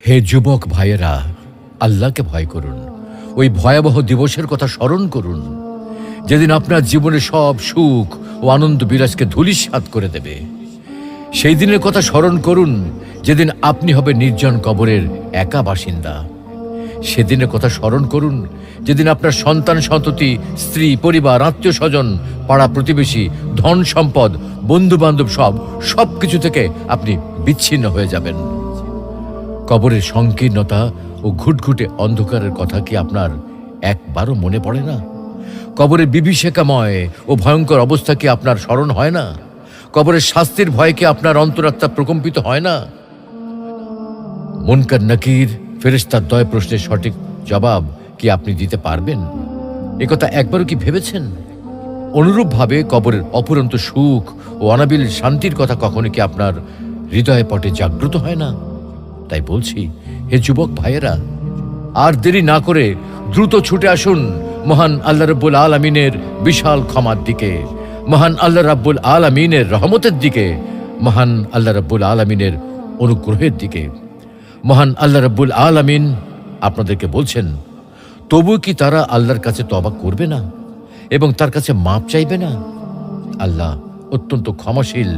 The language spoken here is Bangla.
হে যুবক ভাইয়েরা, আল্লাহকে ভয় করুন। ওই ভয়াবহ দিবসের কথা স্মরণ করুন, যেদিন আপনার জীবনে সব সুখ ও আনন্দ বিলাসকে ধূলিসাৎ করে দেবে। সেই দিনের কথা স্মরণ করুন, যেদিন আপনি হবে নির্জন কবরের একা বাসিন্দা। সেদিনের কথা স্মরণ করুন, যেদিন আপনার সন্তান সন্ততি, স্ত্রী, পরিবার, আত্মীয় স্বজন, পাড়া প্রতিবেশী, ধন সম্পদ, বন্ধু বান্ধব সব কিছু থেকে আপনি বিচ্ছিন্ন হয়ে যাবেন। কবরের সংকীর্ণতা ও ঘুটঘুটে অন্ধকারের কথা কি আপনার একবারও মনে পড়ে না? কবরের বিভীষিকাময় ও ভয়ঙ্কর অবস্থা কি আপনার স্মরণ হয় না? কবরের শাস্তির ভয় কি আপনার অন্তরাত্মা প্রকম্পিত হয় না? মুনকার নাকির ফেরেশতার দয় প্রশ্নের সঠিক জবাব কি আপনি দিতে পারবেন? একথা একবারও কি ভেবেছেন? অনুরূপভাবে কবরের অপুরন্ত সুখ ও অনাবিল শান্তির কথা কখনো কি আপনার হৃদয় পটে জাগ্রত হয় না? তাই বলছি, হে যুবক ভাইয়েরা, আর দেরি না করে দ্রুত ছুটে আসুন মহান আল্লাহ রাব্বুল আলামিনের বিশাল ক্ষমার দিকে, মহান আল্লাহ রাব্বুল আলামিনের রহমতের দিকে, মহান আল্লাহ রাব্বুল আলামিনের অনুগ্রহের দিকে। মহান আল্লাহ রাব্বুল আলামিন আপনাদেরকে বলছেন, তবু কি তারা আল্লাহর কাছে তওবা করবে না এবং তার কাছে মাপ চাইবে না? আল্লাহ অত্যন্ত ক্ষমাশীল,